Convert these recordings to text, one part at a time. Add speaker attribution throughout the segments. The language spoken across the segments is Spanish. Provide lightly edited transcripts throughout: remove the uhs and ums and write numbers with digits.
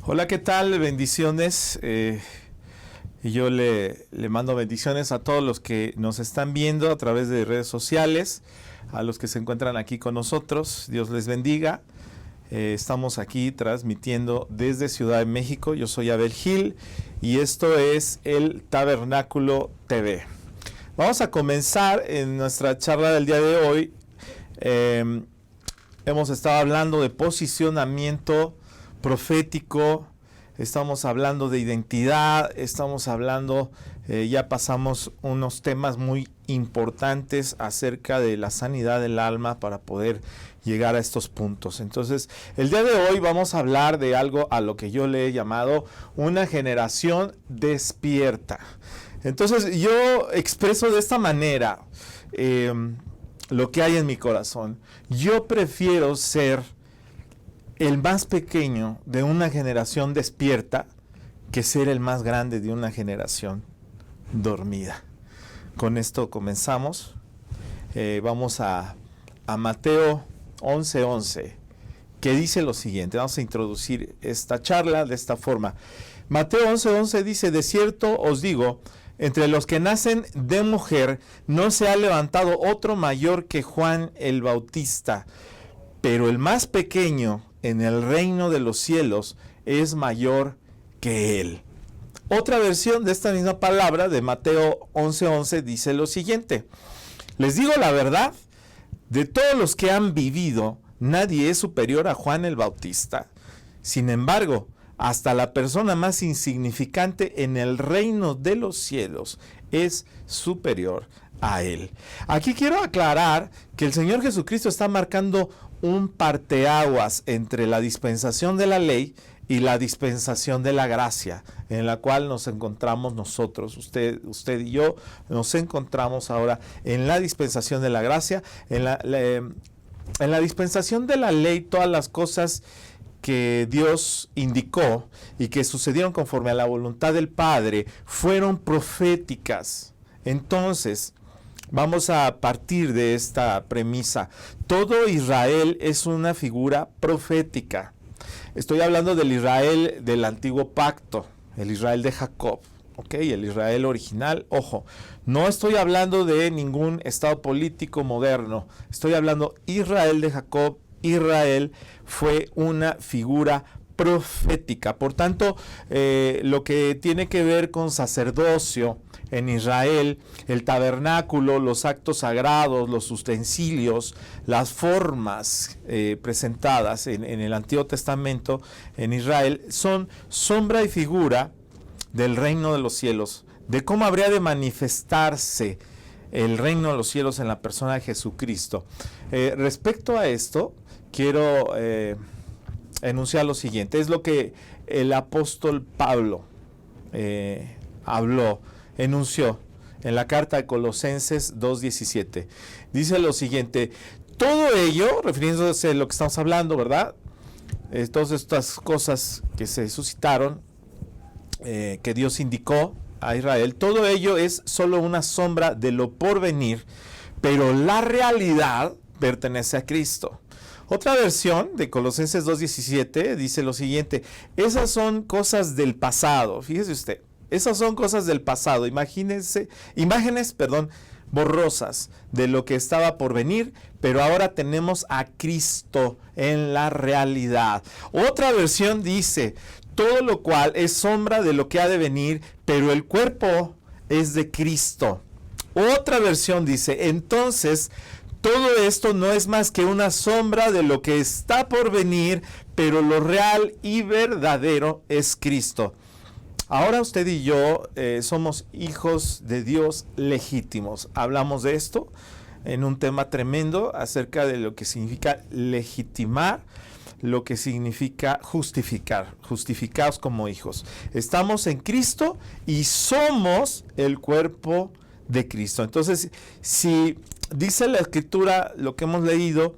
Speaker 1: Hola, ¿qué tal? Bendiciones. Y yo le mando bendiciones a todos los que nos están viendo a través de redes sociales, a los que se encuentran aquí con nosotros. Dios les bendiga. Estamos aquí transmitiendo desde Ciudad de México. Yo soy Abel Gil y esto es el Tabernáculo TV. Vamos a comenzar en nuestra charla del día de hoy. Hemos estado hablando de posicionamiento profético, estamos hablando de identidad, estamos hablando, ya pasamos unos temas muy importantes acerca de la sanidad del alma para poder llegar a estos puntos. Entonces, el día de hoy vamos a hablar de algo a lo que yo le he llamado una generación despierta. Entonces, yo expreso de esta manera lo que hay en mi corazón. Yo prefiero ser el más pequeño de una generación despierta que ser el más grande de una generación dormida. Con esto comenzamos. Vamos a Mateo 11:11, que dice lo siguiente. Vamos a introducir esta charla de esta forma. Mateo 11:11 dice: de cierto os digo, entre los que nacen de mujer no se ha levantado otro mayor que Juan el Bautista, pero el más pequeño en el reino de los cielos es mayor que él. Otra versión de esta misma palabra de Mateo 11:11 dice lo siguiente: les digo la verdad, de todos los que han vivido, nadie es superior a Juan el Bautista. Sin embargo, hasta la persona más insignificante en el reino de los cielos es superior a él. Aquí quiero aclarar que el Señor Jesucristo está marcando un parteaguas entre la dispensación de la ley y la dispensación de la gracia, en la cual nos encontramos nosotros, usted y yo, nos encontramos ahora en la dispensación de la gracia. En la dispensación de la ley, todas las cosas que Dios indicó y que sucedieron conforme a la voluntad del Padre fueron proféticas. Entonces, vamos a partir de esta premisa. Todo Israel es una figura profética. Estoy hablando del Israel del antiguo pacto, el Israel de Jacob, ¿ok? El Israel original. Ojo, no estoy hablando de ningún estado político moderno. Estoy hablando Israel de Jacob. Israel fue una figura profética. Por tanto, lo que tiene que ver con sacerdocio en Israel, el tabernáculo, los actos sagrados, los utensilios, las formas presentadas en el Antiguo Testamento en Israel son sombra y figura del reino de los cielos, de cómo habría de manifestarse el reino de los cielos en la persona de Jesucristo. Respecto a esto, quiero enunciar lo siguiente. Es lo que el apóstol Pablo enunció en la carta de Colosenses 2:17. Dice lo siguiente: todo ello, refiriéndose a lo que estamos hablando, ¿verdad? Todas estas cosas que se suscitaron, que Dios indicó a Israel, todo ello es solo una sombra de lo porvenir, pero la realidad pertenece a Cristo. Otra versión de Colosenses 2:17 dice lo siguiente: esas son cosas del pasado. Fíjese usted, esas son cosas del pasado. Imágenes, borrosas de lo que estaba por venir, pero ahora tenemos a Cristo en la realidad. Otra versión dice: todo lo cual es sombra de lo que ha de venir, pero el cuerpo es de Cristo. Otra versión dice: entonces, todo esto no es más que una sombra de lo que está por venir, pero lo real y verdadero es Cristo. Ahora usted y yo somos hijos de Dios legítimos. Hablamos de esto en un tema tremendo acerca de lo que significa legitimar, lo que significa justificar, justificados como hijos. Estamos en Cristo y somos el cuerpo de Cristo. Entonces, si dice la Escritura, lo que hemos leído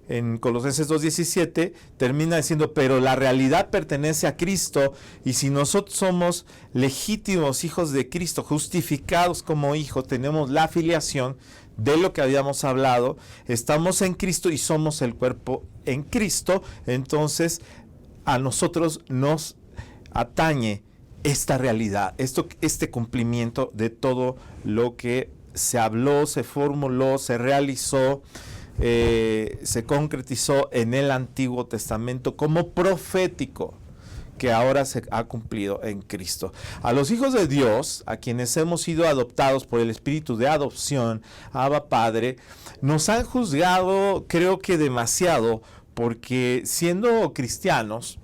Speaker 1: en Colosenses 2:17, termina diciendo: pero la realidad pertenece a Cristo, y si nosotros somos legítimos hijos de Cristo, justificados como hijos, tenemos la filiación de lo que habíamos hablado, estamos en Cristo y somos el cuerpo en Cristo, entonces a nosotros nos atañe esta realidad, este cumplimiento de todo lo que se habló, se formuló, se realizó, se concretizó en el Antiguo Testamento como profético, que ahora se ha cumplido en Cristo. A los hijos de Dios, a quienes hemos sido adoptados por el espíritu de adopción, Abba Padre, nos han juzgado, creo que demasiado, porque siendo cristianos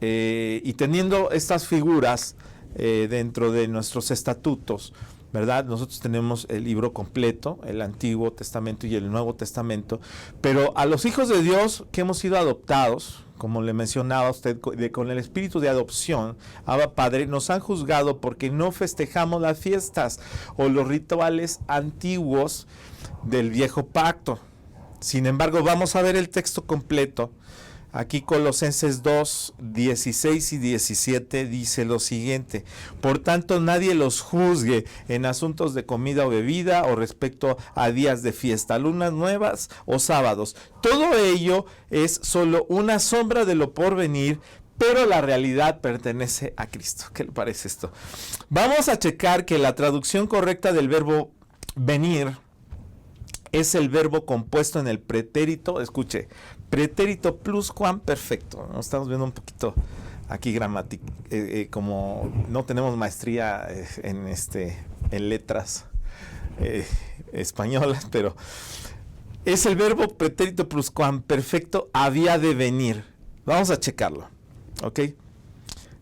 Speaker 1: y teniendo estas figuras dentro de nuestros estatutos, ¿verdad? Nosotros tenemos el libro completo, el Antiguo Testamento y el Nuevo Testamento, pero a los hijos de Dios que hemos sido adoptados, como le mencionaba a usted, con el espíritu de adopción, Abba Padre, nos han juzgado porque no festejamos las fiestas o los rituales antiguos del viejo pacto. Sin embargo, vamos a ver el texto completo. Aquí Colosenses 2, 16 y 17 dice lo siguiente: por tanto nadie los juzgue en asuntos de comida o bebida o respecto a días de fiesta, lunas nuevas o sábados. Todo ello es solo una sombra de lo por venir, pero la realidad pertenece a Cristo. ¿Qué le parece esto? Vamos a checar que la traducción correcta del verbo venir es el verbo compuesto en el pretérito, escuche, pretérito pluscuamperfecto. ¿No? Estamos viendo un poquito aquí gramática, como no tenemos maestría en letras españolas, pero es el verbo pretérito pluscuamperfecto había de venir. Vamos a checarlo, ¿ok?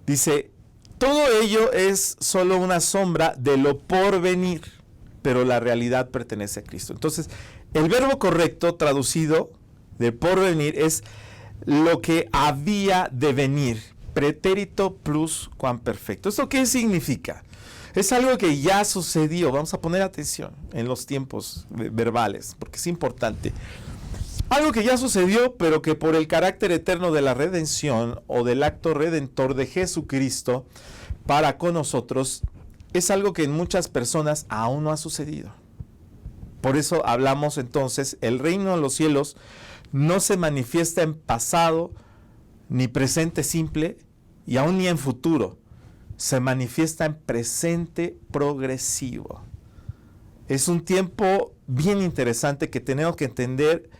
Speaker 1: Dice, todo ello es solo una sombra de lo por venir, pero la realidad pertenece a Cristo. Entonces, el verbo correcto traducido de por venir es lo que había de venir, pretérito pluscuamperfecto. ¿Esto qué significa? Es algo que ya sucedió. Vamos a poner atención en los tiempos verbales, porque es importante. Algo que ya sucedió, pero que por el carácter eterno de la redención o del acto redentor de Jesucristo para con nosotros, es algo que en muchas personas aún no ha sucedido. Por eso hablamos entonces, el reino de los cielos no se manifiesta en pasado, ni presente simple, y aún ni en futuro. Se manifiesta en presente progresivo. Es un tiempo bien interesante que tenemos que entender.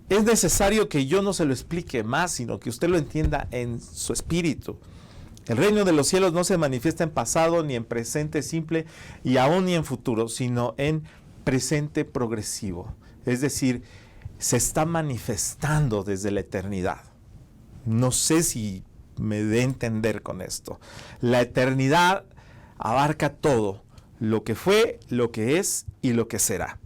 Speaker 1: Es necesario que yo no se lo explique más, sino que usted lo entienda en su espíritu. El reino de los cielos no se manifiesta en pasado, ni en presente simple, y aún ni en futuro, sino en presente progresivo. Es decir, se está manifestando desde la eternidad. No sé si me dé a entender con esto. La eternidad abarca todo, lo que fue, lo que es y lo que será.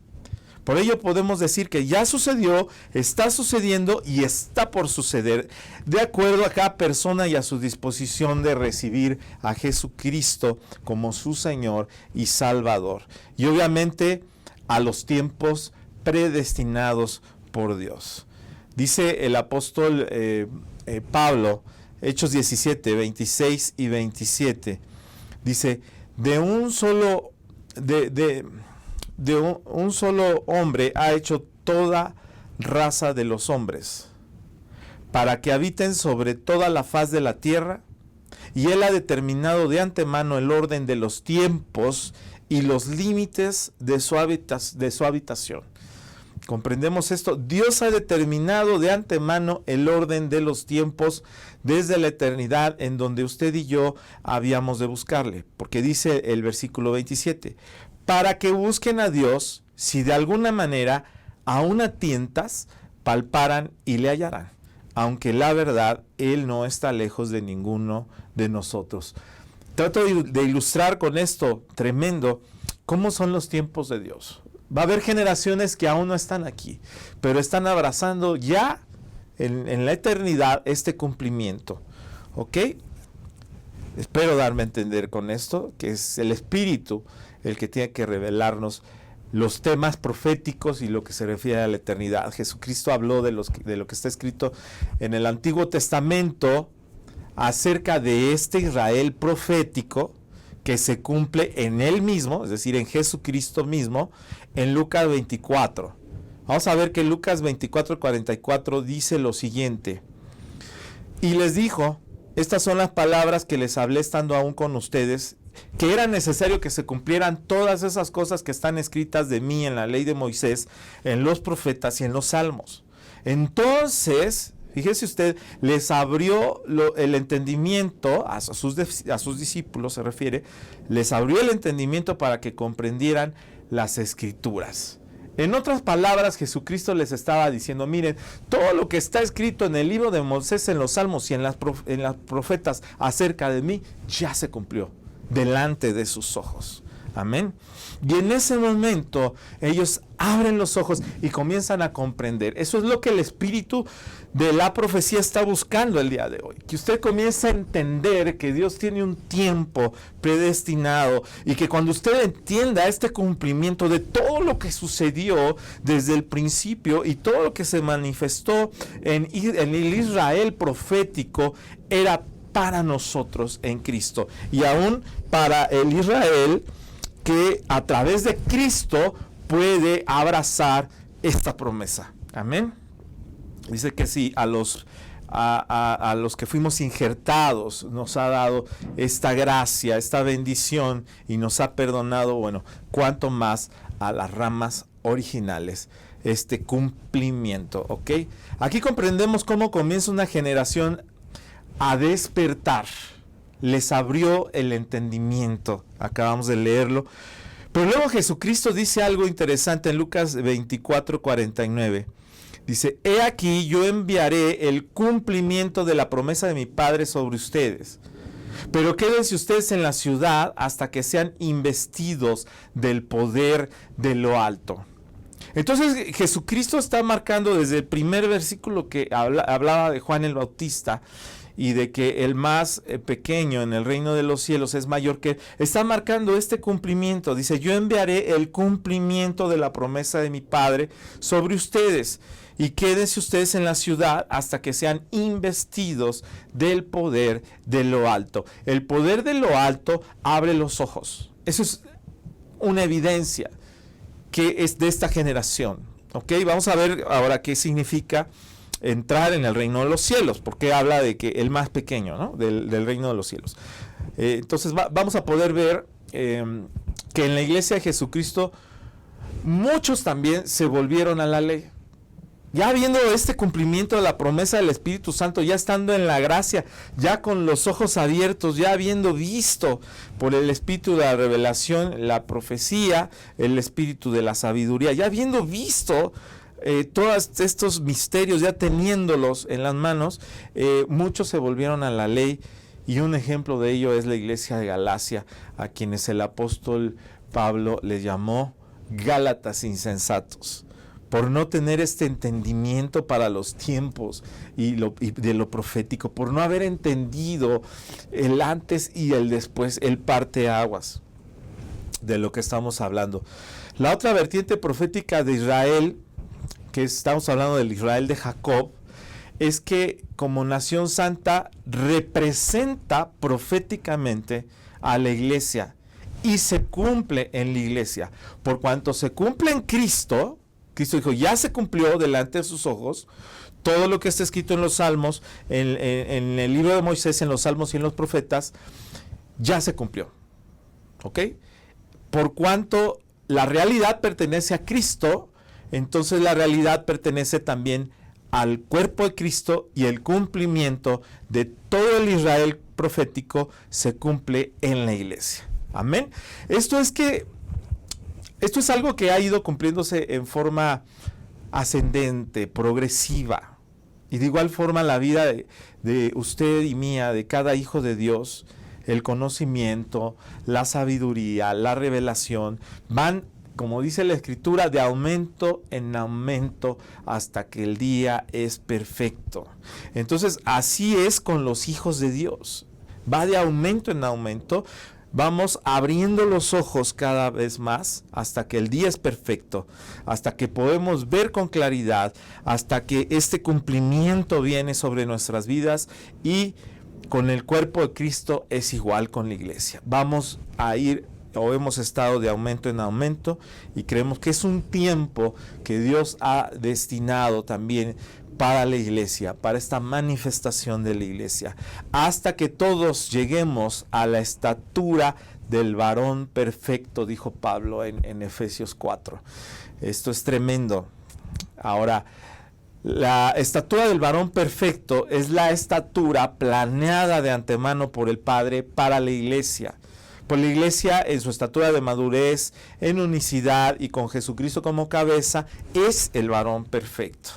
Speaker 1: Por ello podemos decir que ya sucedió, está sucediendo y está por suceder, de acuerdo a cada persona y a su disposición de recibir a Jesucristo como su Señor y Salvador. Y obviamente a los tiempos predestinados por Dios. Dice el apóstol Pablo, Hechos 17, 26 y 27, dice, un solo hombre ha hecho toda raza de los hombres, para que habiten sobre toda la faz de la tierra, y él ha determinado de antemano el orden de los tiempos y los límites de su habitación. ¿Comprendemos esto? Dios ha determinado de antemano el orden de los tiempos desde la eternidad en donde usted y yo habíamos de buscarle, porque dice el versículo 27, para que busquen a Dios, si de alguna manera aún a tientas palparan y le hallarán, aunque la verdad Él no está lejos de ninguno de nosotros. Trato de ilustrar con esto tremendo cómo son los tiempos de Dios. Va a haber generaciones que aún no están aquí, pero están abrazando ya en la eternidad este cumplimiento. ¿Ok? Espero darme a entender con esto, que es el Espíritu el que tiene que revelarnos los temas proféticos y lo que se refiere a la eternidad. Jesucristo habló de lo que está escrito en el Antiguo Testamento acerca de este Israel profético que se cumple en Él mismo, es decir, en Jesucristo mismo, en Lucas 24. Vamos a ver que Lucas 24, 44 dice lo siguiente. Y les dijo, estas son las palabras que les hablé estando aún con ustedes, que era necesario que se cumplieran todas esas cosas que están escritas de mí en la ley de Moisés, en los profetas y en los salmos. Entonces, fíjese usted, les abrió el entendimiento a sus discípulos, se refiere, les abrió el entendimiento para que comprendieran las escrituras. En otras palabras, Jesucristo les estaba diciendo, miren, todo lo que está escrito en el libro de Moisés, en los salmos y en las profetas acerca de mí, ya se cumplió delante de sus ojos. Amén. Y en ese momento ellos abren los ojos y comienzan a comprender. Eso es lo que el espíritu de la profecía está buscando el día de hoy. Que usted comience a entender que Dios tiene un tiempo predestinado y que cuando usted entienda este cumplimiento de todo lo que sucedió desde el principio y todo lo que se manifestó en el Israel profético era para nosotros en Cristo y aún para el Israel que a través de Cristo puede abrazar esta promesa. Amén. Dice que sí, a los que fuimos injertados nos ha dado esta gracia, esta bendición y nos ha perdonado, bueno, cuánto más a las ramas originales, este cumplimiento, ¿ok? Aquí comprendemos cómo comienza una generación a despertar. Les abrió el entendimiento. Acabamos de leerlo. Pero luego Jesucristo dice algo interesante en Lucas 24:49. Dice, he aquí yo enviaré el cumplimiento de la promesa de mi Padre sobre ustedes. Pero quédense ustedes en la ciudad hasta que sean investidos del poder de lo alto. Entonces Jesucristo está marcando desde el primer versículo que hablaba de Juan el Bautista y de que el más pequeño en el reino de los cielos es mayor que él, está marcando este cumplimiento. Dice, yo enviaré el cumplimiento de la promesa de mi Padre sobre ustedes y quédense ustedes en la ciudad hasta que sean investidos del poder de lo alto. El poder de lo alto abre los ojos. Eso es una evidencia que es de esta generación. ¿Ok? Vamos a ver ahora qué significa entrar en el reino de los cielos, porque habla de que el más pequeño, ¿no? del reino de los cielos. Entonces vamos a poder ver que en la iglesia de Jesucristo muchos también se volvieron a la ley. Ya viendo este cumplimiento de la promesa del Espíritu Santo, ya estando en la gracia, ya con los ojos abiertos, ya habiendo visto por el Espíritu de la revelación, la profecía, el Espíritu de la sabiduría, ya habiendo visto todos estos misterios, ya teniéndolos en las manos, muchos se volvieron a la ley, y un ejemplo de ello es la iglesia de Galacia, a quienes el apóstol Pablo les llamó Gálatas insensatos, por no tener este entendimiento para los tiempos y de lo profético, por no haber entendido el antes y el después, el parteaguas de lo que estamos hablando. La otra vertiente profética de Israel, que estamos hablando del Israel de Jacob, es que como nación santa representa proféticamente a la iglesia y se cumple en la iglesia. Por cuanto se cumple en Cristo, Cristo dijo, ya se cumplió delante de sus ojos todo lo que está escrito en los salmos, en el libro de Moisés, en los salmos y en los profetas, ya se cumplió. ¿Ok? Por cuanto la realidad pertenece a Cristo, entonces la realidad pertenece también al cuerpo de Cristo y el cumplimiento de todo el Israel profético se cumple en la iglesia. Amén. Esto es algo que ha ido cumpliéndose en forma ascendente, progresiva. Y de igual forma la vida de usted y mía, de cada hijo de Dios, el conocimiento, la sabiduría, la revelación, van, como dice la Escritura, de aumento en aumento hasta que el día es perfecto. Entonces, así es con los hijos de Dios. Va de aumento en aumento. Vamos abriendo los ojos cada vez más hasta que el día es perfecto, hasta que podemos ver con claridad, hasta que este cumplimiento viene sobre nuestras vidas y con el cuerpo de Cristo es igual con la iglesia. Vamos a ir o hemos estado de aumento en aumento y creemos que es un tiempo que Dios ha destinado también para la iglesia, para esta manifestación de la iglesia, hasta que todos lleguemos a la estatura del varón perfecto, dijo Pablo en Efesios 4. Esto es tremendo. Ahora, la estatura del varón perfecto es la estatura planeada de antemano por el Padre para la iglesia. Por la iglesia, en su estatura de madurez, en unicidad y con Jesucristo como cabeza, es el varón perfecto.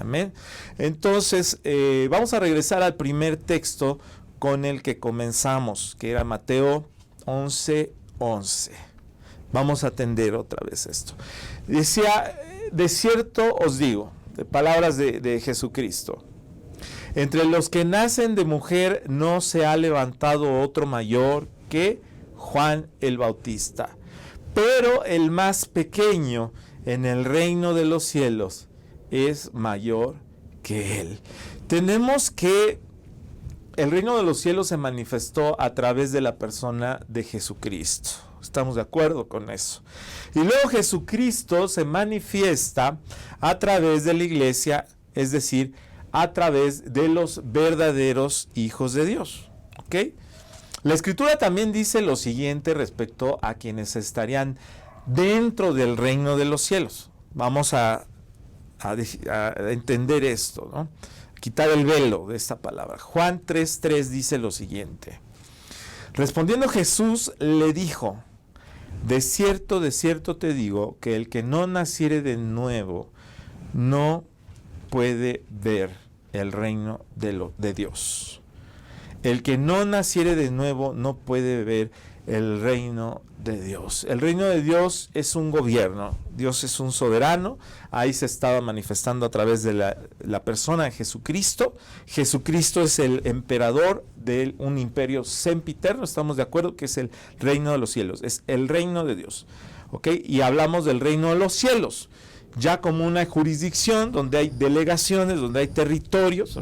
Speaker 1: Amén. Entonces, vamos a regresar al primer texto con el que comenzamos, que era Mateo 11:11. Vamos a atender otra vez esto. Decía, de cierto os digo, de palabras de Jesucristo, entre los que nacen de mujer no se ha levantado otro mayor que Juan el Bautista, pero el más pequeño en el reino de los cielos es mayor que él. Tenemos que el reino de los cielos se manifestó a través de la persona de Jesucristo. Estamos de acuerdo con eso. Y luego Jesucristo se manifiesta a través de la iglesia, es decir, a través de los verdaderos hijos de Dios. ¿Ok? La Escritura también dice lo siguiente respecto a quienes estarían dentro del reino de los cielos. Vamos a entender esto, ¿no? Quitar el velo de esta palabra. Juan 3:3 dice lo siguiente. Respondiendo Jesús le dijo, de cierto te digo, que el que no naciere de nuevo no puede ver el reino de Dios. El que no naciere de nuevo no puede ver el reino de Dios. El reino de Dios es un gobierno. Dios es un soberano. Ahí se estaba manifestando a través de la persona de Jesucristo. Jesucristo es el emperador de un imperio sempiterno. Estamos de acuerdo que es el reino de los cielos. Es el reino de Dios. ¿Ok? Y hablamos del reino de los cielos, ya como una jurisdicción donde hay delegaciones, donde hay territorios.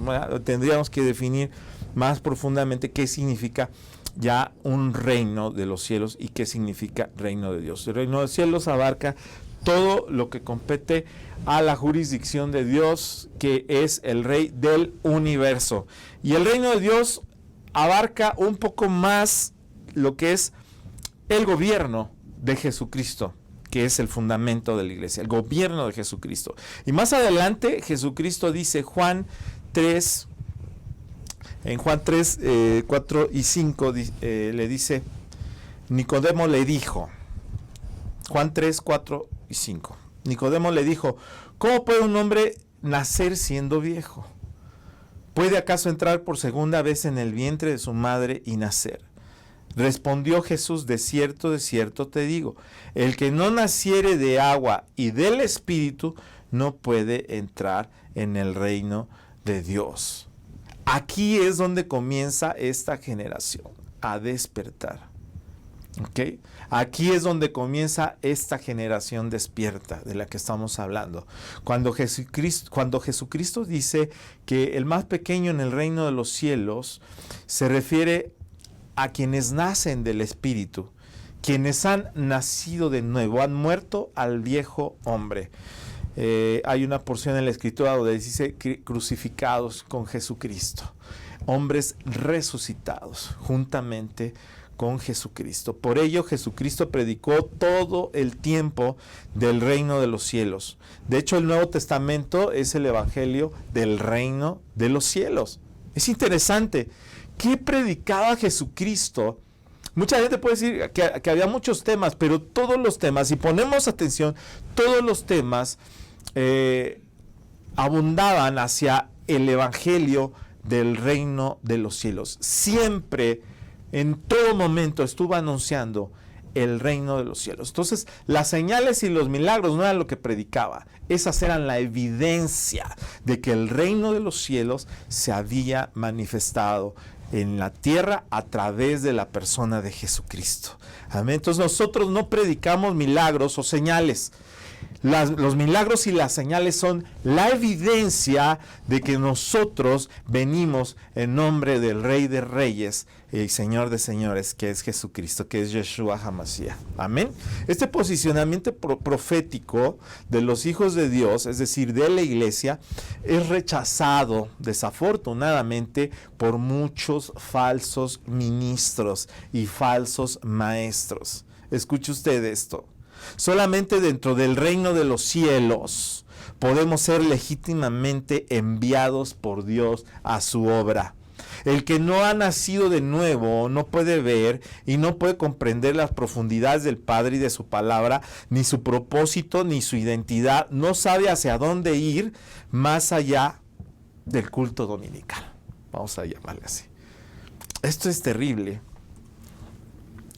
Speaker 1: Tendríamos que definir más profundamente qué significa ya un reino de los cielos y qué significa reino de Dios. El reino de los cielos abarca todo lo que compete a la jurisdicción de Dios, que es el rey del universo. Y el reino de Dios abarca un poco más lo que es el gobierno de Jesucristo, que es el fundamento de la iglesia, el gobierno de Jesucristo. Y más adelante Jesucristo dice, en Juan 3, 4 y 5 le dice, Nicodemo le dijo, Juan 3, 4 y 5, Nicodemo le dijo, ¿cómo puede un hombre nacer siendo viejo? ¿Puede acaso entrar por segunda vez en el vientre de su madre y nacer? Respondió Jesús, de cierto te digo, el que no naciere de agua y del Espíritu no puede entrar en el reino de Dios. Aquí es donde comienza esta generación a despertar. ¿Ok? Aquí es donde comienza esta generación despierta de la que estamos hablando. Cuando Jesucristo dice que el más pequeño en el reino de los cielos se refiere a quienes nacen del Espíritu, quienes han nacido de nuevo, han muerto al viejo hombre. Hay una porción en la Escritura donde dice crucificados con Jesucristo, hombres resucitados juntamente con Jesucristo. Por ello Jesucristo predicó todo el tiempo del reino de los cielos. De hecho, el Nuevo Testamento es el evangelio del reino de los cielos. Es interesante. ¿Qué predicaba Jesucristo? Mucha gente puede decir que había muchos temas, pero todos los temas, si ponemos atención, todos los temas abundaban hacia el evangelio del reino de los cielos. Siempre, en todo momento, estuvo anunciando el reino de los cielos. Entonces, las señales y los milagros no eran lo que predicaba. Esas eran la evidencia de que el reino de los cielos se había manifestado en la tierra a través de la persona de Jesucristo. Amén. Entonces nosotros no predicamos milagros o señales. Los milagros y las señales son la evidencia de que nosotros venimos en nombre del Rey de Reyes y Señor de Señores, que es Jesucristo, que es Yeshua HaMashiach. Amén. Este posicionamiento profético de los hijos de Dios, es decir, de la iglesia, es rechazado desafortunadamente por muchos falsos ministros y falsos maestros. Escuche usted esto. Solamente dentro del reino de los cielos podemos ser legítimamente enviados por Dios a su obra. El que no ha nacido de nuevo no puede ver y no puede comprender las profundidades del Padre y de su palabra, ni su propósito, ni su identidad. No sabe hacia dónde ir más allá del culto dominical. Vamos a llamarle así. Esto es terrible.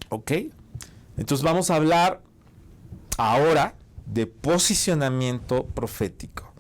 Speaker 1: ¿Ok? Entonces vamos a hablar ahora de posicionamiento profético.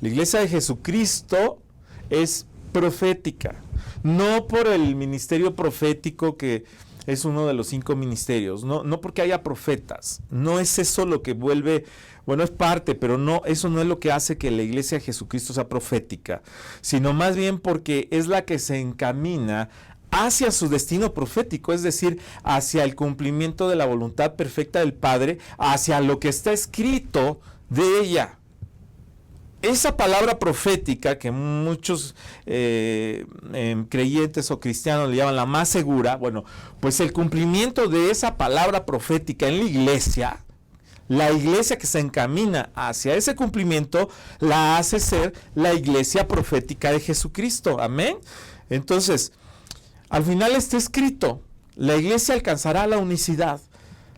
Speaker 1: La iglesia de Jesucristo es profética, no por el ministerio profético que es uno de los 5 ministerios, no porque haya profetas, no es eso lo que vuelve, bueno, es parte, pero no, eso no es lo que hace que la iglesia de Jesucristo sea profética, sino más bien porque es la que se encamina hacia su destino profético, es decir, hacia el cumplimiento de la voluntad perfecta del Padre, hacia lo que está escrito de ella. Esa palabra profética que muchos creyentes o cristianos le llaman la más segura, bueno, pues el cumplimiento de esa palabra profética en la iglesia que se encamina hacia ese cumplimiento, la hace ser la iglesia profética de Jesucristo. Amén. Entonces, al final está escrito, la iglesia alcanzará la unicidad,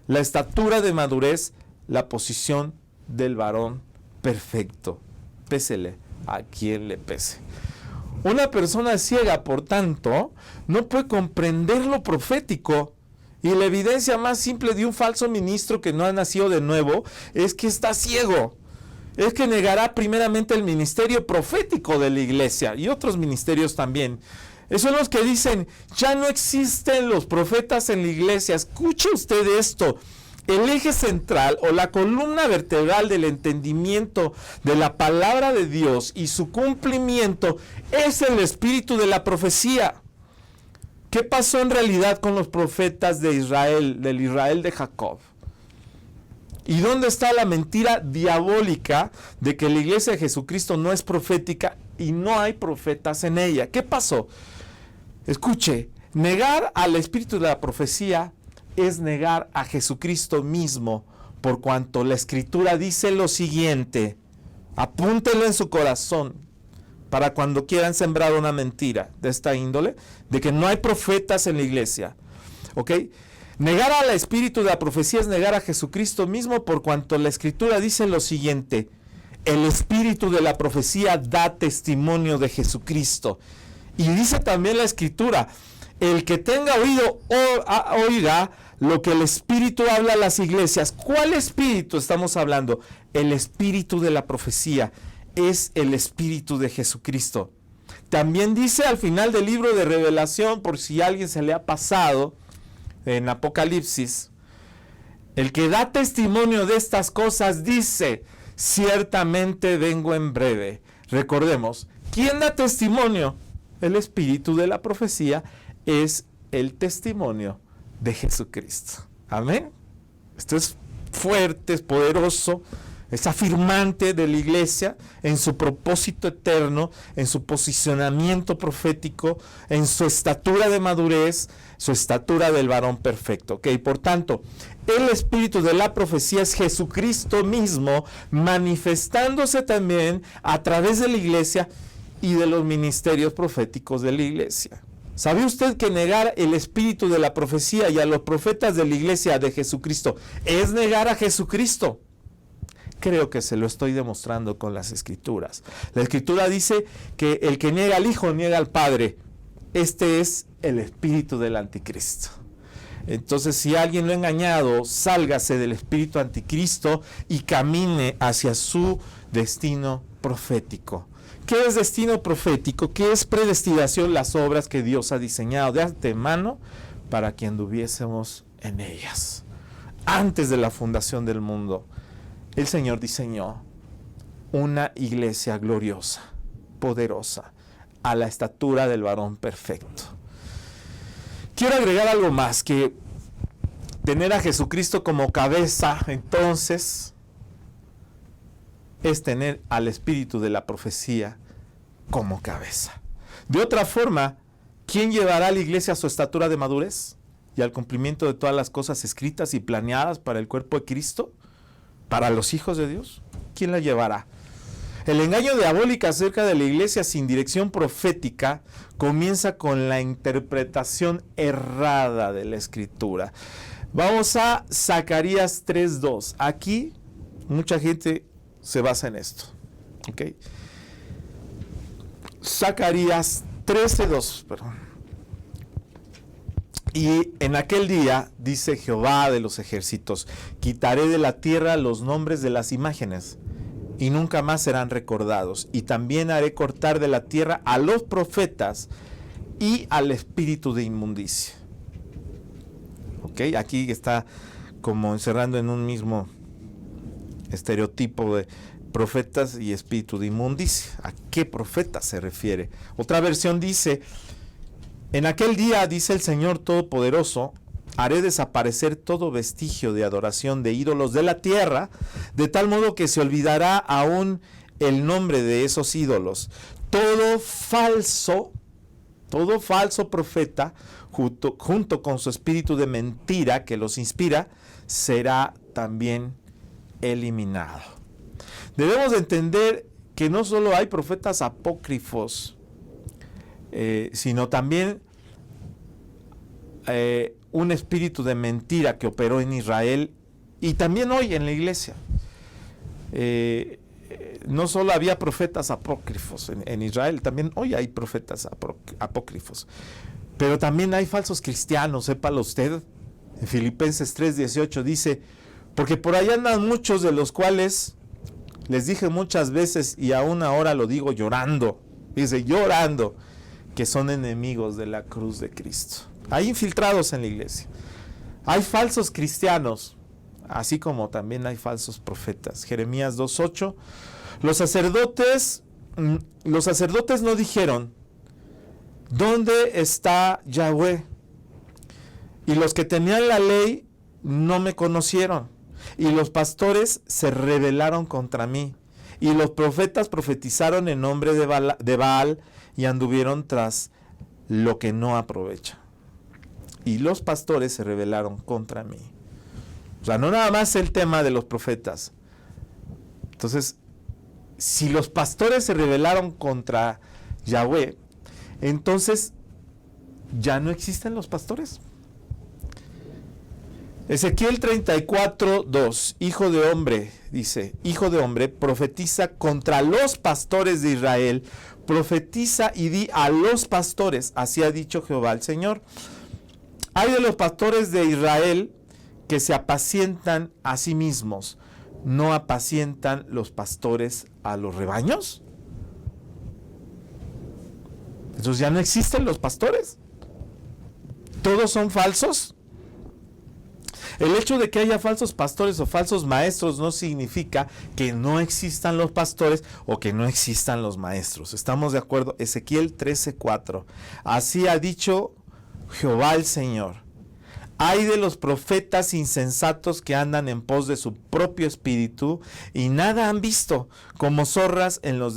Speaker 1: la estatura de madurez, la posición del varón perfecto. Pésele a quien le pese. Una persona ciega, por tanto, no puede comprender lo profético. Y la evidencia más simple de un falso ministro que no ha nacido de nuevo es que está ciego. Es que negará primeramente el ministerio profético de la iglesia y otros ministerios también. Son los que dicen, ya no existen los profetas en la iglesia. Escuche usted esto. El eje central o la columna vertebral del entendimiento de la palabra de Dios y su cumplimiento es el espíritu de la profecía. ¿Qué pasó en realidad con los profetas de Israel, del Israel de Jacob? ¿Y dónde está la mentira diabólica de que la iglesia de Jesucristo no es profética y no hay profetas en ella? ¿Qué pasó? Escuche, negar al espíritu de la profecía es negar a Jesucristo mismo, por cuanto la Escritura dice lo siguiente, apúntelo en su corazón, para cuando quieran sembrar una mentira de esta índole, de que no hay profetas en la iglesia, ¿ok? Negar al espíritu de la profecía es negar a Jesucristo mismo, por cuanto la Escritura dice lo siguiente, el espíritu de la profecía da testimonio de Jesucristo. Y dice también la Escritura, el que tenga oído oirá lo que el Espíritu habla a las iglesias. ¿Cuál espíritu estamos hablando? El espíritu de la profecía es el espíritu de Jesucristo. También dice al final del libro de Revelación, por si a alguien se le ha pasado, en Apocalipsis, el que da testimonio de estas cosas dice, ciertamente vengo en breve. Recordemos, ¿quién da testimonio? El espíritu de la profecía es el testimonio de Jesucristo. Amén. Esto es fuerte, es poderoso, es afirmante de la iglesia en su propósito eterno, en su posicionamiento profético, en su estatura de madurez, su estatura del varón perfecto. ¿Ok? Por tanto, el espíritu de la profecía es Jesucristo mismo manifestándose también a través de la iglesia y de los ministerios proféticos de la iglesia. ¿Sabe usted que negar el espíritu de la profecía y a los profetas de la iglesia de Jesucristo es negar a Jesucristo? Creo que se lo estoy demostrando con las Escrituras. La Escritura dice que el que niega al Hijo niega al Padre. Este es el espíritu del anticristo. Entonces, si alguien lo ha engañado, sálgase del espíritu anticristo y camine hacia su destino profético. ¿Qué es destino profético? ¿Qué es predestinación? Las obras que Dios ha diseñado de antemano para que anduviésemos en ellas. Antes de la fundación del mundo. el Señor diseñó una iglesia gloriosa, poderosa, a la estatura del varón perfecto. Quiero agregar algo más, que tener a Jesucristo como cabeza, entonces, es tener al espíritu de la profecía como cabeza. De otra forma, ¿quién llevará a la iglesia a su estatura de madurez y al cumplimiento de todas las cosas escritas y planeadas para el cuerpo de Cristo, para los hijos de Dios? ¿Quién la llevará? El engaño diabólico acerca de la iglesia sin dirección profética comienza con la interpretación errada de la Escritura. Vamos a Zacarías 3:2. Aquí mucha gente se basa en esto. ¿Okay? Zacarías 13:2, perdón. Y en aquel día, dice Jehová de los ejércitos, quitaré de la tierra los nombres de las imágenes, y nunca más serán recordados. Y también haré cortar de la tierra a los profetas y al espíritu de inmundicia. ¿Ok? Aquí está como encerrando en un mismo estereotipo de profetas y espíritu de inmundicia. ¿A qué profeta se refiere? Otra versión dice: en aquel día, dice el Señor Todopoderoso, haré desaparecer todo vestigio de adoración de ídolos de la tierra, de tal modo que se olvidará aún el nombre de esos ídolos. Todo falso profeta, junto con su espíritu de mentira que los inspira, será también eliminado. Debemos de entender que no solo hay profetas apócrifos, sino también un espíritu de mentira que operó en Israel y también hoy en la iglesia. No solo había profetas apócrifos en Israel, también hoy hay profetas apócrifos. Pero también hay falsos cristianos, sépalo usted. En Filipenses 3:18 dice: porque por allá andan muchos, de los cuales les dije muchas veces y aún ahora lo digo llorando, dice llorando, que son enemigos de la cruz de Cristo. Hay infiltrados en la iglesia. Hay falsos cristianos, así como también hay falsos profetas. Jeremías 2:8. Los sacerdotes no dijeron: ¿dónde está Yahweh? Y los que tenían la ley no me conocieron. Y los pastores se rebelaron contra mí. Y los profetas profetizaron en nombre de Baal y anduvieron tras lo que no aprovecha. Y los pastores se rebelaron contra mí. O sea, no nada más el tema de los profetas. Entonces, si los pastores se rebelaron contra Yahweh, entonces ya no existen los pastores. Ezequiel 34:2, hijo de hombre, dice, hijo de hombre, profetiza contra los pastores de Israel, profetiza y di a los pastores, así ha dicho Jehová el Señor. Hay de los pastores de Israel que se apacientan a sí mismos, ¿no apacientan los pastores a los rebaños? Entonces ya no existen los pastores. ¿Todos son falsos? El hecho de que haya falsos pastores o falsos maestros no significa que no existan los pastores o que no existan los maestros. ¿Estamos de acuerdo? Ezequiel 13:4. Así ha dicho Jehová el Señor: hay de los profetas insensatos que andan en pos de su propio espíritu y nada han visto, como zorras en los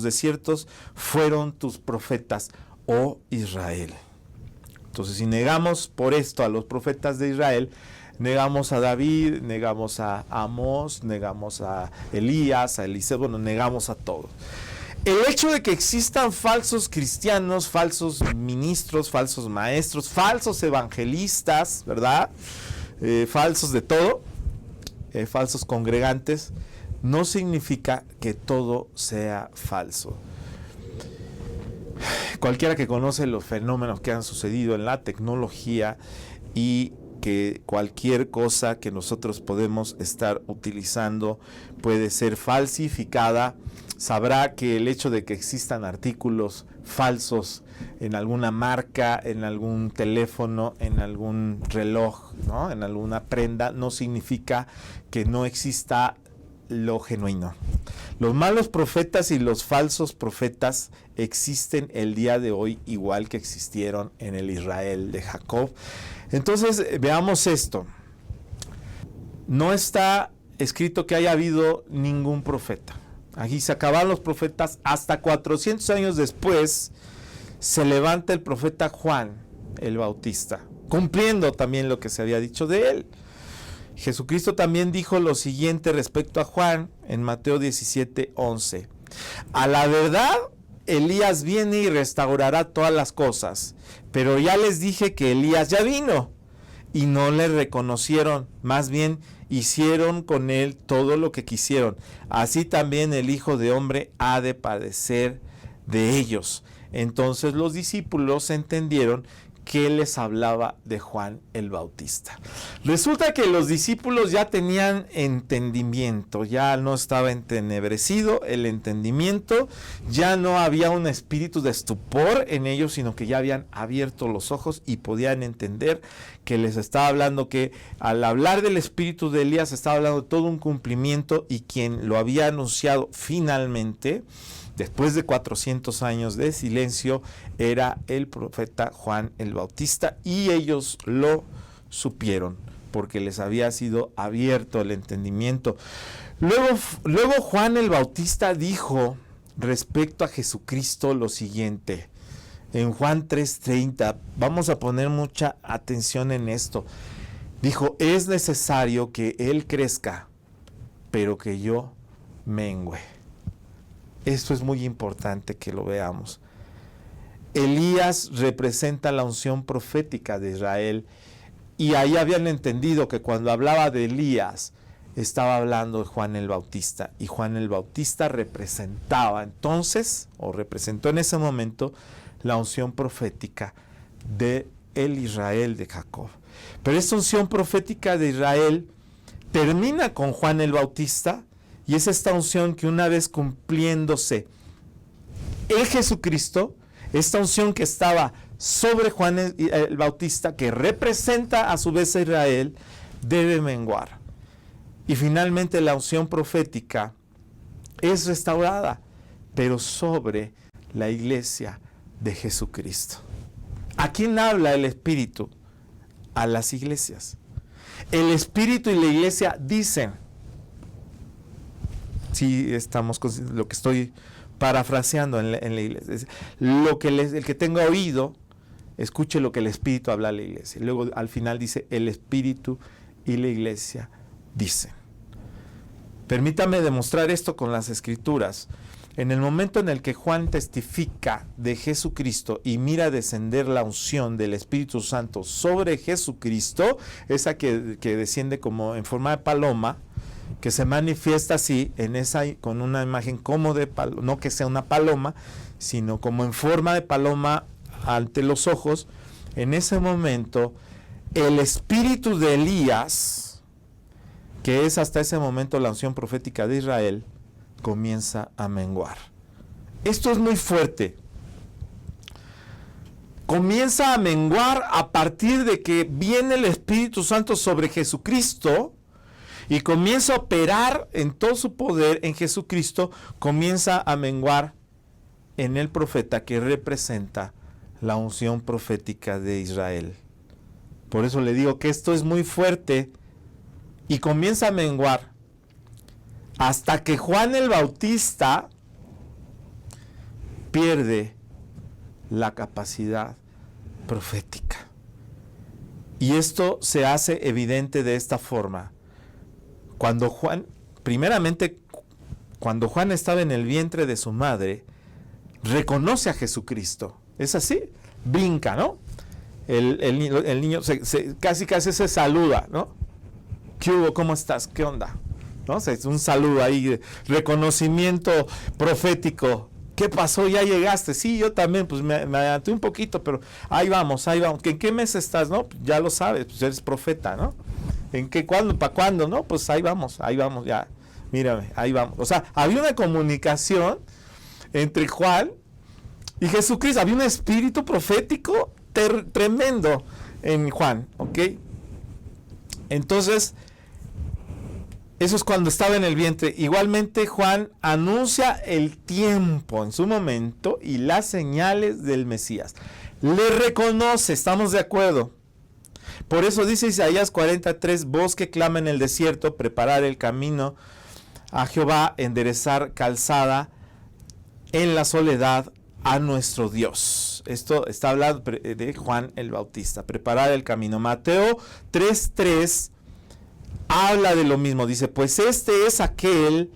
Speaker 1: desiertos fueron tus profetas, oh Israel. Entonces, si negamos por esto a los profetas de Israel, negamos a David, negamos a Amós, negamos a Elías, a Eliseo, bueno, negamos a todos. El hecho de que existan falsos cristianos, falsos ministros, falsos maestros, falsos evangelistas, ¿verdad? Falsos de todo, falsos congregantes, no significa que todo sea falso. Cualquiera que conoce los fenómenos que han sucedido en la tecnología y que cualquier cosa que nosotros podemos estar utilizando puede ser falsificada, sabrá que el hecho de que existan artículos falsos en alguna marca, en algún teléfono, en algún reloj, ¿no?, en alguna prenda, no significa que no exista lo genuino. Los malos profetas y los falsos profetas existen el día de hoy igual que existieron en el Israel de Jacob. Entonces, veamos esto. No está escrito que haya habido ningún profeta. Aquí se acabaron los profetas. Hasta 400 años después se levanta el profeta Juan el Bautista, cumpliendo también lo que se había dicho de él. Jesucristo también dijo lo siguiente respecto a Juan en Mateo 17:11. A la verdad, Elías viene y restaurará todas las cosas, pero ya les dije que Elías ya vino y no le reconocieron, más bien hicieron con él todo lo que quisieron. Así también el Hijo de Hombre ha de padecer de ellos. Entonces los discípulos entendieron que les hablaba de Juan el Bautista. Resulta que los discípulos ya tenían entendimiento, ya no estaba entenebrecido el entendimiento, ya no había un espíritu de estupor en ellos, sino que ya habían abierto los ojos y podían entender que les estaba hablando, que al hablar del espíritu de Elías estaba hablando de todo un cumplimiento, y quien lo había anunciado finalmente, después de 400 años de silencio, era el profeta Juan el Bautista, y ellos lo supieron porque les había sido abierto el entendimiento. Luego Juan el Bautista dijo respecto a Jesucristo lo siguiente, en Juan 3:30, vamos a poner mucha atención en esto. Dijo: es necesario que Él crezca, pero que yo mengüe. Esto es muy importante que lo veamos. Elías representa la unción profética de Israel, y ahí habían entendido que cuando hablaba de Elías estaba hablando de Juan el Bautista, y Juan el Bautista representaba entonces, o representó en ese momento, la unción profética de el Israel de Jacob. Pero esta unción profética de Israel termina con Juan el Bautista, y es esta unción que, una vez cumpliéndose en Jesucristo, esta unción que estaba sobre Juan el Bautista, que representa a su vez a Israel, debe menguar. Y finalmente la unción profética es restaurada, pero sobre la iglesia de Jesucristo. ¿A quién habla el Espíritu? A las iglesias. El Espíritu y la iglesia dicen. Sí, estamos con lo que estoy parafraseando en la iglesia. El que tenga oído, escuche lo que el Espíritu habla a la iglesia. Luego al final dice: el Espíritu y la iglesia dicen. Permítame demostrar esto con las Escrituras. En el momento en el que Juan testifica de Jesucristo y mira descender la unción del Espíritu Santo sobre Jesucristo, esa que desciende como en forma de paloma, que se manifiesta así, con una imagen como de paloma, no que sea una paloma, sino como en forma de paloma ante los ojos. En ese momento, el espíritu de Elías, que es hasta ese momento la unción profética de Israel, comienza a menguar. Esto es muy fuerte. Comienza a menguar a partir de que viene el Espíritu Santo sobre Jesucristo, y comienza a operar en todo su poder en Jesucristo. Comienza a menguar en el profeta que representa la unción profética de Israel. Por eso le digo que esto es muy fuerte, y comienza a menguar hasta que Juan el Bautista pierde la capacidad profética. Y esto se hace evidente de esta forma. Cuando Juan estaba en el vientre de su madre, reconoce a Jesucristo. Es así, brinca, ¿no? El niño casi se saluda, ¿no? ¿Qué hubo? ¿Cómo estás? ¿Qué onda? ¿No? Es un saludo ahí, reconocimiento profético. ¿Qué pasó? ¿Ya llegaste? Sí, yo también, pues me adelanté un poquito, pero ahí vamos. ¿En qué mes estás? No, ya lo sabes, pues eres profeta, ¿no? ¿En qué? ¿Cuándo? ¿Para cuándo? No, pues ahí vamos, ya. Mírame, ahí vamos. O sea, había una comunicación entre Juan y Jesucristo. Había un espíritu profético tremendo en Juan, ¿ok? Entonces, Eso es cuando estaba en el vientre. Igualmente Juan anuncia el tiempo en su momento y las señales del Mesías. Le reconoce, estamos de acuerdo. Por eso dice Isaías 43, voz que clama en el desierto, preparar el camino a Jehová, enderezar calzada en la soledad a nuestro Dios. Esto está hablando de Juan el Bautista, preparar el camino. Mateo 3:3 habla de lo mismo, dice, pues este es aquel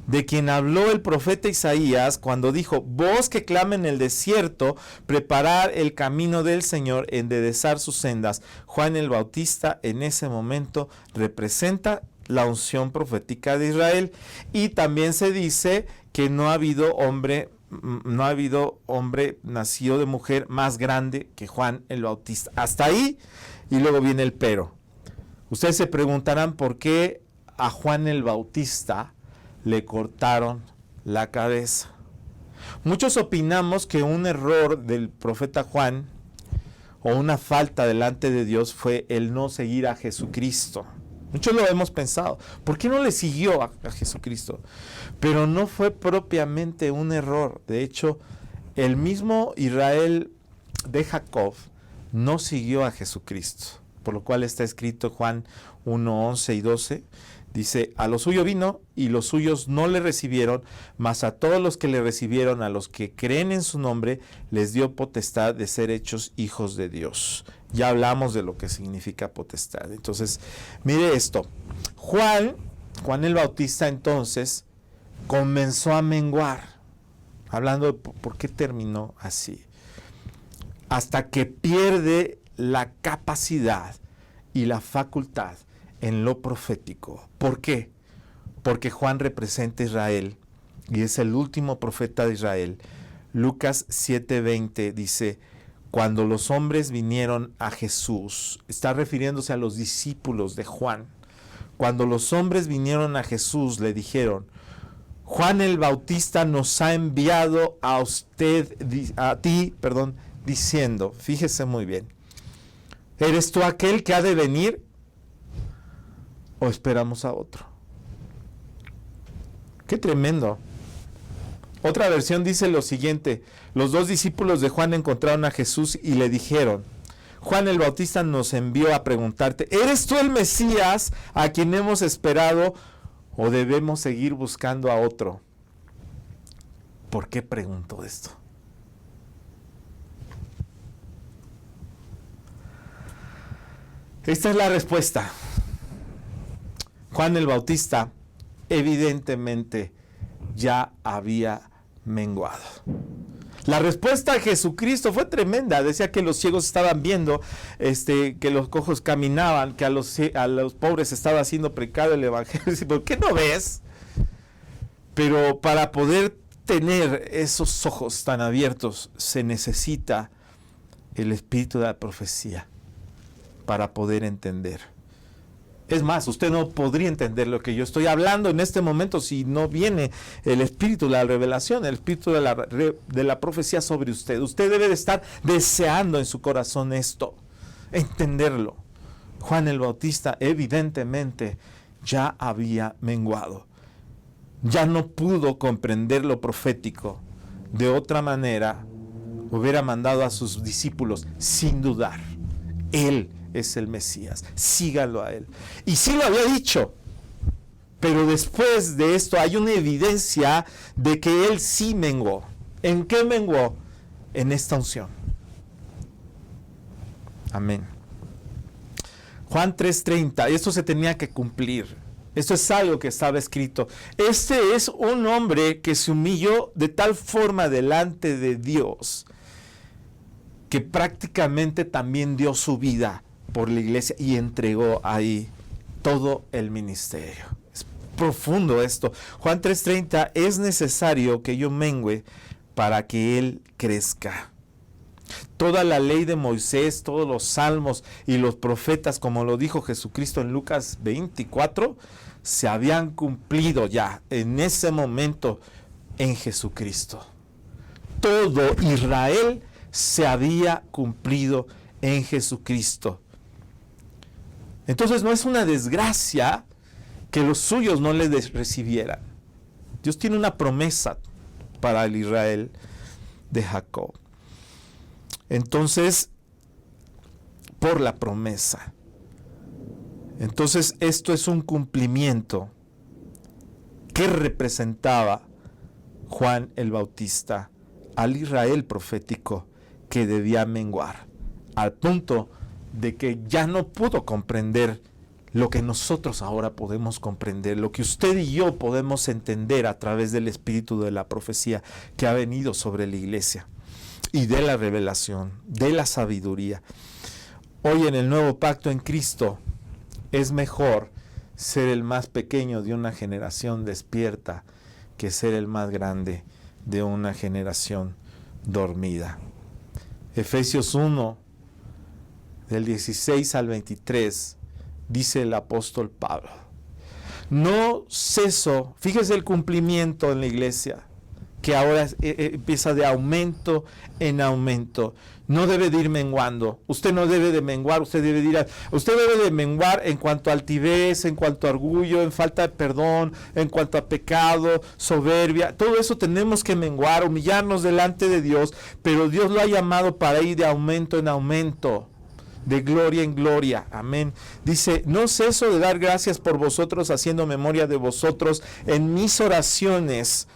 Speaker 1: de quien habló el profeta Isaías cuando dijo, voz que clama en el desierto, preparar el camino del Señor, enderezar sus sendas. Juan el Bautista en ese momento representa la unción profética de Israel, y también se dice que no ha habido hombre nacido de mujer más grande que Juan el Bautista. Hasta ahí, y luego viene el pero. Ustedes se preguntarán por qué a Juan el Bautista le cortaron la cabeza. Muchos opinamos que un error del profeta Juan o una falta delante de Dios fue el no seguir a Jesucristo. Muchos lo hemos pensado. ¿Por qué no le siguió a Jesucristo? Pero no fue propiamente un error. De hecho, el mismo Israel de Jacob no siguió a Jesucristo. Por lo cual está escrito Juan 1, 11 y 12. Dice, a lo suyo vino y los suyos no le recibieron, mas a todos los que le recibieron, a los que creen en su nombre, les dio potestad de ser hechos hijos de Dios. Ya hablamos de lo que significa potestad. Entonces, mire esto. Juan el Bautista entonces comenzó a menguar. Hablando de por qué terminó así. Hasta que pierde la capacidad y la facultad en lo profético. ¿Por qué? Porque Juan representa a Israel y es el último profeta de Israel. Lucas 7:20 dice, cuando los hombres vinieron a Jesús, está refiriéndose a los discípulos de Juan, cuando los hombres vinieron a Jesús le dijeron, Juan el Bautista nos ha enviado a ti, diciendo, fíjese muy bien, ¿eres tú aquel que ha de venir o esperamos a otro? ¡Qué tremendo! Otra versión dice lo siguiente, los dos discípulos de Juan encontraron a Jesús y le dijeron, Juan el Bautista nos envió a preguntarte, ¿eres tú el Mesías a quien hemos esperado o debemos seguir buscando a otro? ¿Por qué pregunto esto? Esta es la respuesta. Juan el Bautista evidentemente ya había menguado. La respuesta de Jesucristo fue tremenda. Decía que los ciegos estaban viendo, que los cojos caminaban, que a los pobres estaba haciendo predicado el evangelio. ¿Por qué no ves? Pero para poder tener esos ojos tan abiertos se necesita el espíritu de la profecía para poder entender. Es más, usted no podría entender lo que yo estoy hablando en este momento si no viene el espíritu de la revelación, el espíritu de la profecía sobre usted. Usted debe de estar deseando en su corazón esto, entenderlo. Juan el Bautista evidentemente ya había menguado. Ya no pudo comprender lo profético. De otra manera, hubiera mandado a sus discípulos sin dudar. Él es el Mesías, síganlo a él. Y sí lo había dicho, pero después de esto hay una evidencia de que él sí menguó. ¿En qué menguó? En esta unción. Amén. Juan 3:30, esto se tenía que cumplir. Esto es algo que estaba escrito. Este es un hombre que se humilló de tal forma delante de Dios que prácticamente también dio su vida por la iglesia y entregó ahí todo el ministerio. Es profundo esto. Juan 3:30, es necesario que yo mengüe para que él crezca. Toda la ley de Moisés, todos los salmos y los profetas, como lo dijo Jesucristo en Lucas 24, se habían cumplido ya en ese momento en Jesucristo. Todo Israel se había cumplido en Jesucristo. Entonces no es una desgracia que los suyos no le recibieran. Dios tiene una promesa para el Israel de Jacob. Entonces, por la promesa. Entonces, esto es un cumplimiento que representaba Juan el Bautista al Israel profético que debía menguar, al punto de que ya no pudo comprender lo que nosotros ahora podemos comprender, lo que usted y yo podemos entender a través del espíritu de la profecía que ha venido sobre la iglesia y de la revelación, de la sabiduría. Hoy en el nuevo pacto en Cristo es mejor ser el más pequeño de una generación despierta que ser el más grande de una generación dormida. Efesios 1, del 16 al 23, dice el apóstol Pablo: no ceso, fíjese el cumplimiento en la iglesia, que ahora empieza de aumento en aumento. No debe de ir menguando. Usted no debe de menguar, usted debe de menguar en cuanto a altivez, en cuanto a orgullo, en falta de perdón, en cuanto a pecado, soberbia. Todo eso tenemos que menguar, humillarnos delante de Dios, pero Dios lo ha llamado para ir de aumento en aumento, de gloria en gloria. Amén. Dice: no ceso de dar gracias por vosotros, haciendo memoria de vosotros en mis oraciones,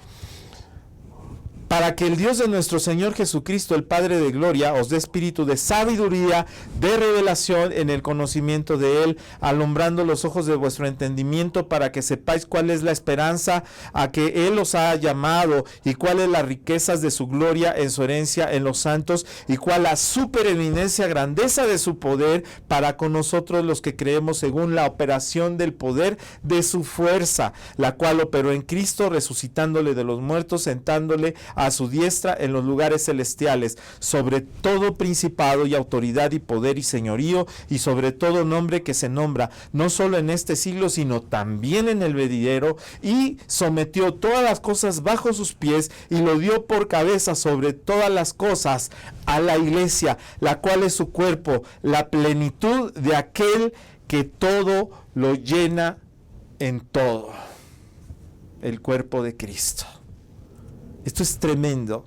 Speaker 1: para que el Dios de nuestro Señor Jesucristo, el Padre de gloria, os dé espíritu de sabiduría, de revelación en el conocimiento de Él, alumbrando los ojos de vuestro entendimiento, para que sepáis cuál es la esperanza a que Él os ha llamado, y cuáles las riquezas de su gloria en su herencia en los santos, y cuál la supereminencia, grandeza de su poder para con nosotros los que creemos, según la operación del poder de su fuerza, la cual operó en Cristo, resucitándole de los muertos, sentándole a su diestra en los lugares celestiales, sobre todo principado y autoridad y poder y señorío, y sobre todo nombre que se nombra, no solo en este siglo, sino también en el venidero, y sometió todas las cosas bajo sus pies, y lo dio por cabeza sobre todas las cosas a la iglesia, la cual es su cuerpo, la plenitud de aquel que todo lo llena en todo. El cuerpo de Cristo. Esto es tremendo.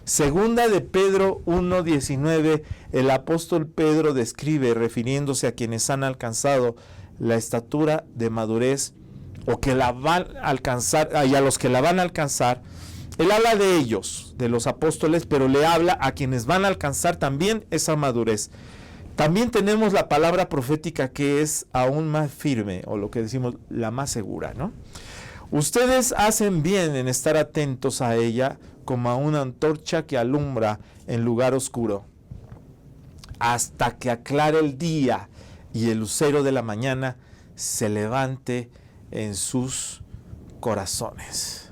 Speaker 1: Segunda de Pedro 1:19, el apóstol Pedro describe, refiriéndose a quienes han alcanzado la estatura de madurez, o que la van a alcanzar, y a los que la van a alcanzar. Él habla de ellos, de los apóstoles, pero le habla a quienes van a alcanzar también esa madurez. También tenemos la palabra profética, que es aún más firme, o lo que decimos, la más segura, ¿no? Ustedes hacen bien en estar atentos a ella, como a una antorcha que alumbra en lugar oscuro, hasta que aclare el día y el lucero de la mañana se levante en sus corazones.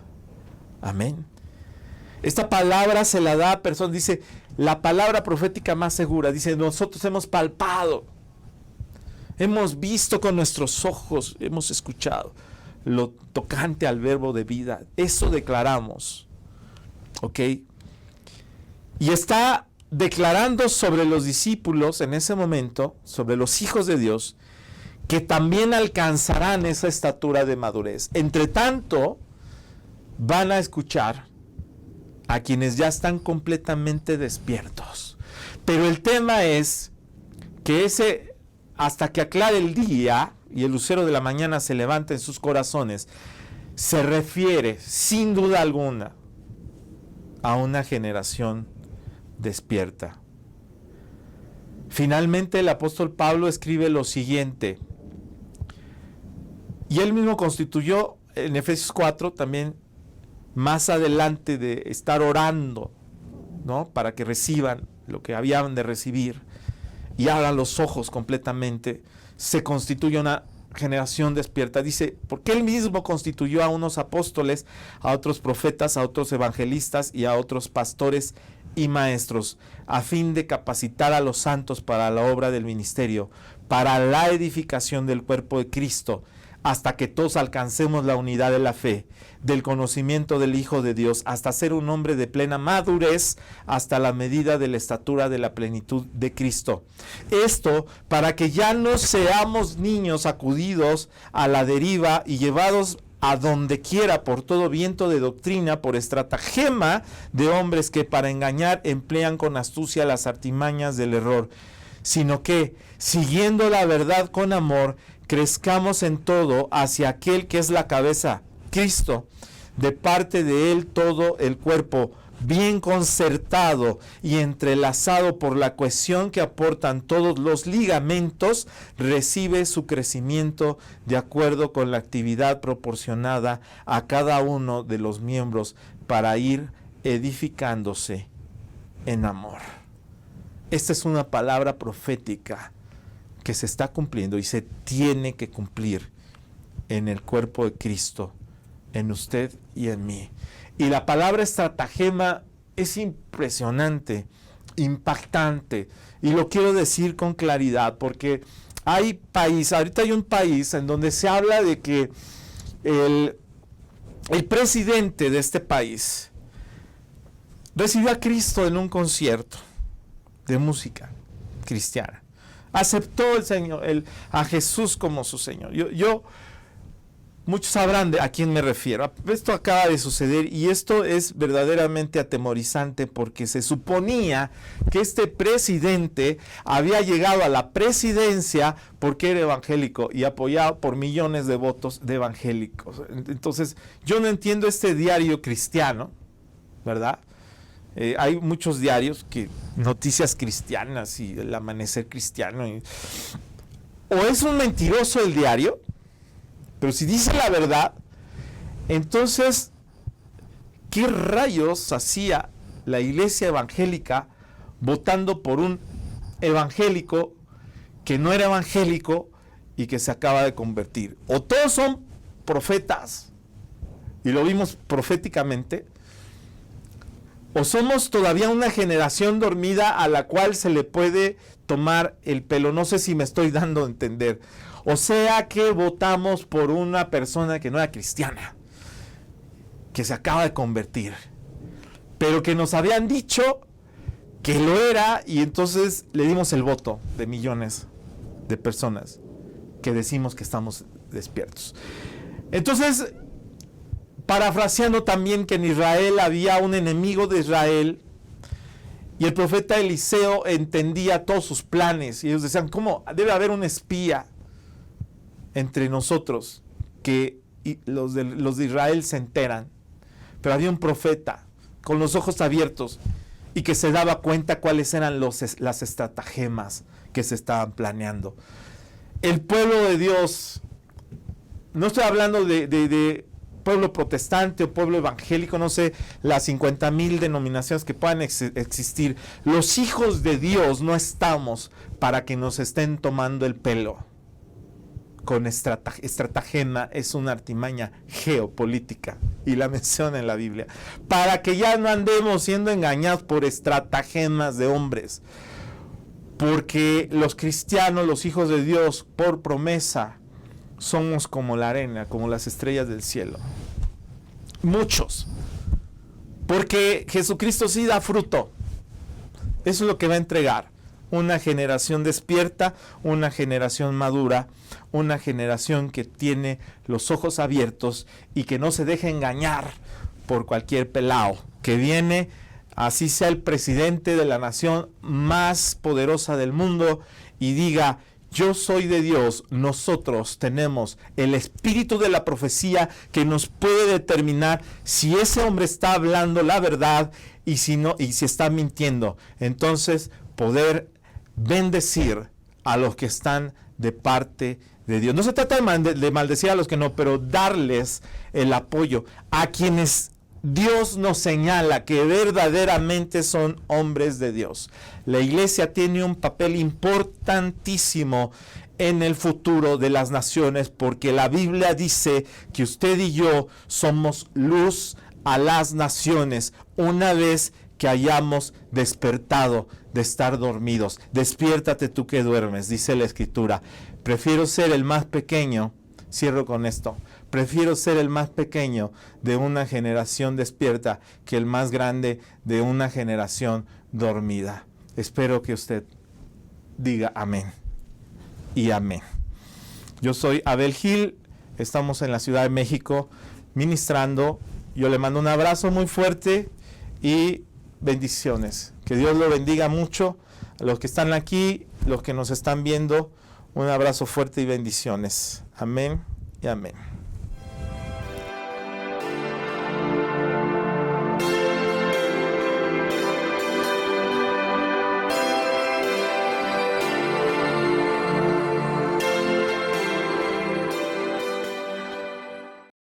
Speaker 1: Amén. Esta palabra se la da a personas, dice, la palabra profética más segura, dice, nosotros hemos palpado, hemos visto con nuestros ojos, hemos escuchado lo tocante al verbo de vida. Eso declaramos. ¿Ok? Y está declarando sobre los discípulos en ese momento, sobre los hijos de Dios, que también alcanzarán esa estatura de madurez. Entre tanto, van a escuchar a quienes ya están completamente despiertos. Pero el tema es que ese, hasta que aclare el día y el lucero de la mañana se levanta en sus corazones, se refiere sin duda alguna a una generación despierta. Finalmente el apóstol Pablo escribe lo siguiente, y él mismo constituyó en Efesios 4 también, más adelante de estar orando, ¿no?, para que reciban lo que habían de recibir y abran los ojos completamente, se constituye una generación despierta. Dice, porque él mismo constituyó a unos apóstoles, a otros profetas, a otros evangelistas y a otros pastores y maestros, a fin de capacitar a los santos para la obra del ministerio, para la edificación del cuerpo de Cristo, hasta que todos alcancemos la unidad de la fe, del conocimiento del Hijo de Dios, hasta ser un hombre de plena madurez, hasta la medida de la estatura de la plenitud de Cristo. Esto para que ya no seamos niños sacudidos a la deriva y llevados a donde quiera por todo viento de doctrina, por estratagema de hombres que para engañar emplean con astucia las artimañas del error, sino que, siguiendo la verdad con amor, crezcamos en todo hacia aquel que es la cabeza, Cristo, de parte de él todo el cuerpo, bien concertado y entrelazado por la cohesión que aportan todos los ligamentos, recibe su crecimiento de acuerdo con la actividad proporcionada a cada uno de los miembros para ir edificándose en amor. Esta es una palabra profética que se está cumpliendo y se tiene que cumplir en el cuerpo de Cristo, en usted y en mí. Y la palabra estratagema es impresionante, impactante, y lo quiero decir con claridad, porque ahorita hay un país en donde se habla de que el presidente de este país recibió a Cristo en un concierto de música cristiana. Aceptó a Jesús como su Señor. Muchos sabrán a quién me refiero. Esto acaba de suceder y esto es verdaderamente atemorizante porque se suponía que este presidente había llegado a la presidencia porque era evangélico y apoyado por millones de votos de evangélicos. Entonces, yo no entiendo este diario cristiano, ¿verdad? Hay muchos diarios noticias cristianas y el amanecer cristiano. O es un mentiroso el diario, pero si dice la verdad, entonces, ¿qué rayos hacía la iglesia evangélica votando por un evangélico que no era evangélico y que se acaba de convertir? O todos son profetas, y lo vimos proféticamente, o somos todavía una generación dormida a la cual se le puede tomar el pelo. No sé si me estoy dando a entender. O sea que votamos por una persona que no era cristiana, que se acaba de convertir, pero que nos habían dicho que lo era y entonces le dimos el voto de millones de personas que decimos que estamos despiertos. Entonces, parafraseando también que en Israel había un enemigo de Israel y el profeta Eliseo entendía todos sus planes y ellos decían, ¿cómo debe haber un espía entre nosotros que los de Israel se enteran? Pero había un profeta con los ojos abiertos y que se daba cuenta cuáles eran las estratagemas que se estaban planeando. El pueblo de Dios, no estoy hablando de pueblo protestante o pueblo evangélico, no sé, las 50,000 denominaciones que puedan existir. Los hijos de Dios no estamos para que nos estén tomando el pelo con estratagema, es una artimaña geopolítica y la menciona en la Biblia, para que ya no andemos siendo engañados por estratagemas de hombres, porque los cristianos, los hijos de Dios, por promesa, somos como la arena, como las estrellas del cielo. Muchos. Porque Jesucristo sí da fruto. Eso es lo que va a entregar. Una generación despierta, una generación madura, una generación que tiene los ojos abiertos y que no se deja engañar por cualquier pelao que viene, así sea el presidente de la nación más poderosa del mundo y diga, yo soy de Dios. Nosotros tenemos el espíritu de la profecía que nos puede determinar si ese hombre está hablando la verdad y si no, y si está mintiendo. Entonces, poder bendecir a los que están de parte de Dios. No se trata de maldecir a los que no, pero darles el apoyo a quienes Dios nos señala que verdaderamente son hombres de Dios. La iglesia tiene un papel importantísimo en el futuro de las naciones, porque la Biblia dice que usted y yo somos luz a las naciones una vez que hayamos despertado de estar dormidos. Despiértate tú que duermes, dice la Escritura. Prefiero ser el más pequeño Cierro con esto. Prefiero ser el más pequeño de una generación despierta que el más grande de una generación dormida. Espero que usted diga amén y amén. Yo soy Abel Gil, estamos en la Ciudad de México ministrando. Yo le mando un abrazo muy fuerte y bendiciones. Que Dios lo bendiga mucho a los que están aquí, los que nos están viendo. Un abrazo fuerte y bendiciones. Amén y amén.